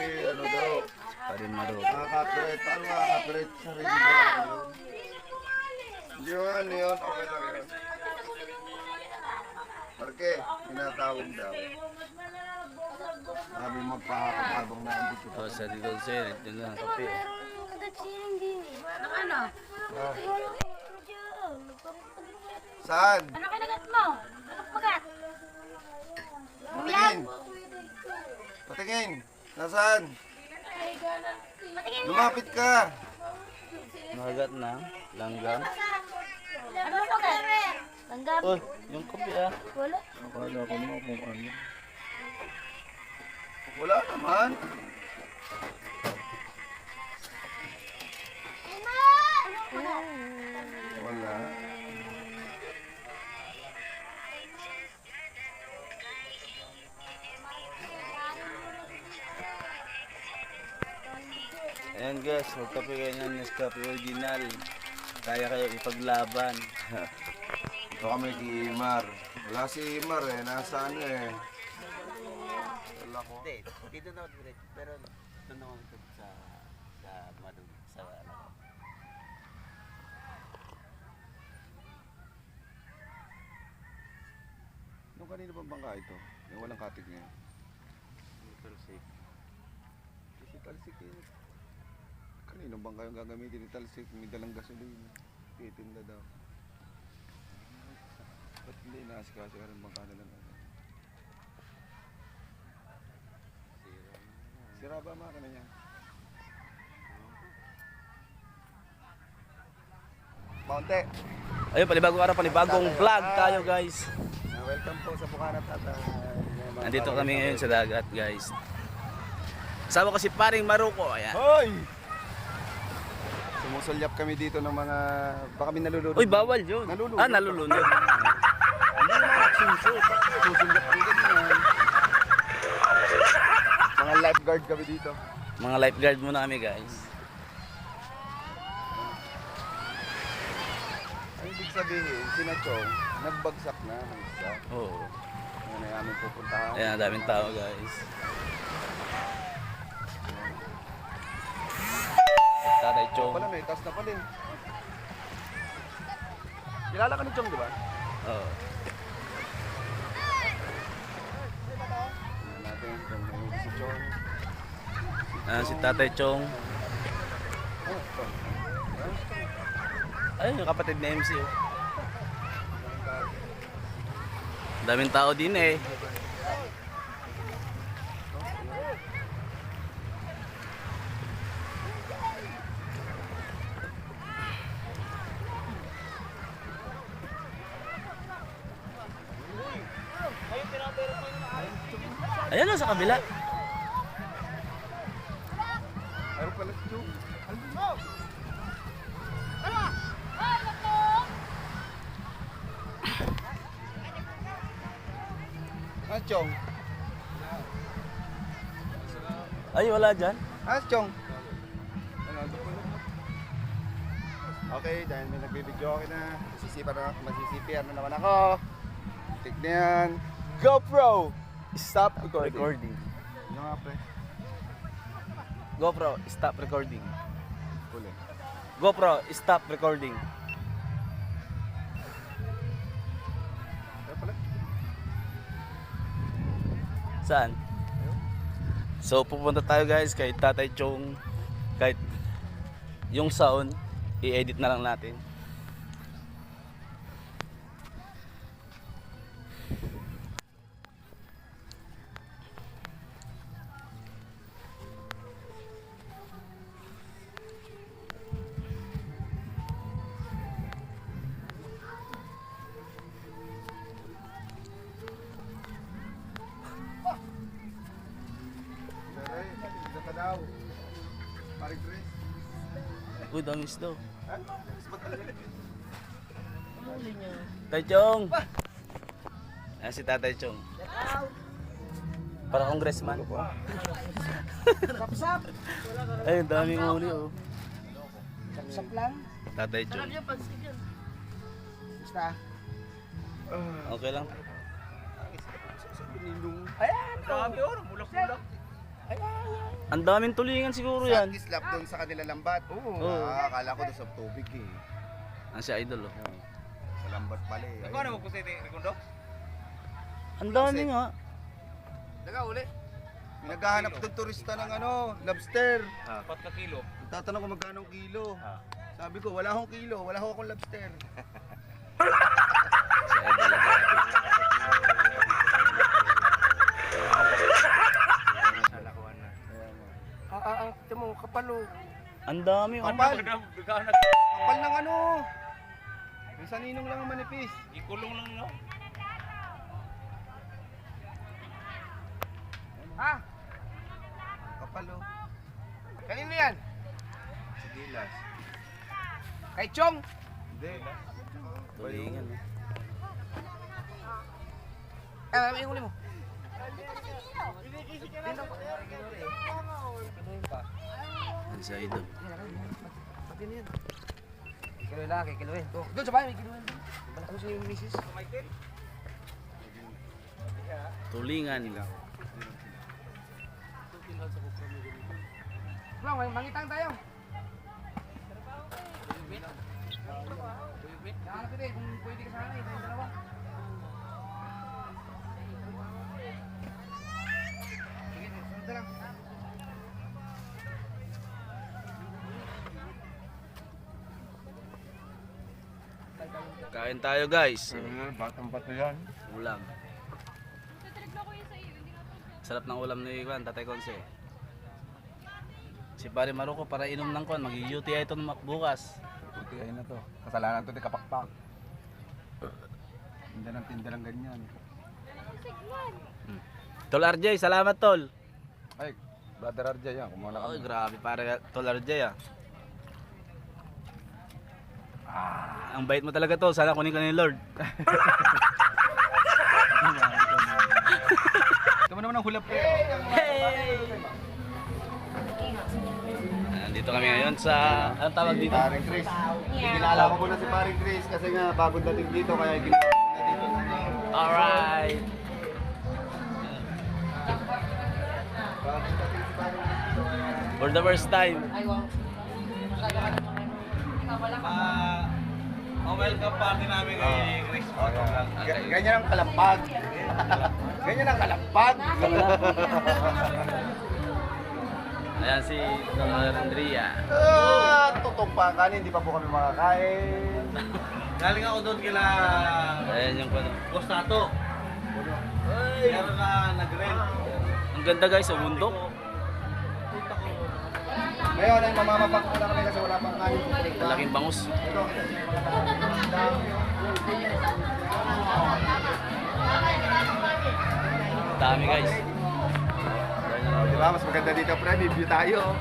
ano daw. Parin Maro. Nakaka-threat. Paano nakaka-threat sa regular? Hindi mo ano yun. Okay lang yun. Marke, tinatawag daw. Sabi magpapakabang na ang dito. Oh, sa dito sir, ito lang kape. Ano? Saan? Ano kinagat mo? Ano pagat? Patingin. Patingin. Nasaan? Patingin mo. Lumapit ka. Magat na, langgam. Ano pagat? Langgam. Oh, yung kape ah. Wala. Akala ko mo kung ano. Wala naman. Wala. Ayan guys, magkape kayo ng Nescafe Original. Kaya kayo ipaglaban. Ito kami kay Imar. Wala si Imar eh. Nasa ano eh. Wala ko. Hindi, dito na ako pero doon ako sa madug sa ano. Nung kanino bang bangka ito? Yung walang katig niya. Pero safe. Si Talsik eh. Kanino bangka yung gagamitin ni Talsik? May dalang gasolina. Titinda daw. Ba't hindi inaasikaso ka rin bangka na lang? Sira ba makina niya? Maunti. Ayun, panibagong araw, panibagong vlog tayo guys. Welcome po sa Bukanat at Nandito kami ngayon sa dagat guys. Kasama ko si Paring Maruko. Ayan. Hoy! Sumusulyap kami dito ng mga... Baka kami nalulunod. Uy, bawal yun. Nalulunod. Ah, nalulunod. Hindi naman susulyap kami ganyan. Mga lifeguard kami dito. Mga lifeguard muna kami guys. Ang ibig sabihin, sina Chong, nagbagsak na ng isa. Oo. Yan ay aming pupuntahan. Ayan, ang daming tao guys. Tatay Chong. Pala may taas na pala eh. Kilala ka ni Chong, di ba? Oo. Tingnan natin kung may si Chong. Ayan, si Tatay Chong. Oh, ito. Ayun, yung kapatid na MC. Oh. Daming tao din eh. Ayan na sa kabila. Ayun pala si Chong. Ah, Chong. Ay, wala dyan. Ah, Chong. Okay, dahil may nagbibideo ako na, masisipian na naman ako. Tignan. GoPro! Stop recording. Recording. Ano nga pre? GoPro, stop recording. Huli. GoPro, stop recording. Ayun pala. Saan? So pupunta tayo guys kay Tatay Chong. Kahit yung sound, i-edit na lang natin. Saray, isa ka daw. Paring Chris. Uy, damis daw. Ha? Ba't talaga? Tatay Chong! Ayan si Tatay Chong. Para congressman. Sapsap. Ay, ang daming uli oh. Sapsap lang. Tatay Chong. Basta. Okay lang. Binilong. Ayan. Grabe oh, bulak-bulak. Ang daming tulingan siguro yan. Sa slap doon sa kanila lambat. Oo. Akala ko doon sa tubig eh. Ang si Idol, oh. Sa lambat pala eh. Ano mo po sa Rikundo? Ang dami nga. Nag-uli. May naghahanap doon turista ng lobster. 4 na kilo. Tatanong ko magkano ang kilo. Sabi ko, wala akong kilo, wala akong lobster. Si Idol, Ito mo, kapalo. ang dami, oh. Kapal! Kapal ng May saninong lang ang manipis. Ikulong lang, no? Kapal oh. Kanino yan? Sa gilas. Kay Chong. Hindi. Tulingan, oh. Yung uli mo. Ang si Idol. Kilo laki, kiloin. Doon sa bahay, may kiloin. Balak mo si Mrs. Tulingan. Bro, may mangitang tayo. Nakalap ko din, kung pwede ka sana, tayong dalawa. Sige, sunod na lang. Kain tayo, guys. Batang bato yan. Ulam. Sarap ng ulam ni Tatay Konse. Si Pare Maruko para inom ng kon, mag-UTI ito bukas. Buti ay na to. Kasalanan to ni kapakpak. Tinda ng ganyan. Tol RJ, salamat tol. Ay, brother RJ yan. Kumuha na Ay, kami. grabe pare Tol RJ ah. Ang bait mo talaga tol, sana kunin ka ni Lord. Tama naman ang hulap ko. Nandito kami ngayon sa, anong tawag dito? Paring Chris. Kinala ko muna si Paring Chris kasi nga bago dating dito kaya ginawa ko na dito. Alright. For the first time. Welcome party namin kay Chris. Ganyan ang kalampag. Ganyan ang kalampag. Ayan si Don Andrea. Tutok pa kanin, hindi pa po kami makakain. Galing ako doon kila Ayan yung ano. Costato. Meron na nag-rent. Ang ganda guys, sa bundok. Ngayon ay mamamapag ko na kami kasi wala pang kanin. Ang laking bangus. Dami guys. Diba, mas maganda dito pre, may view tayo.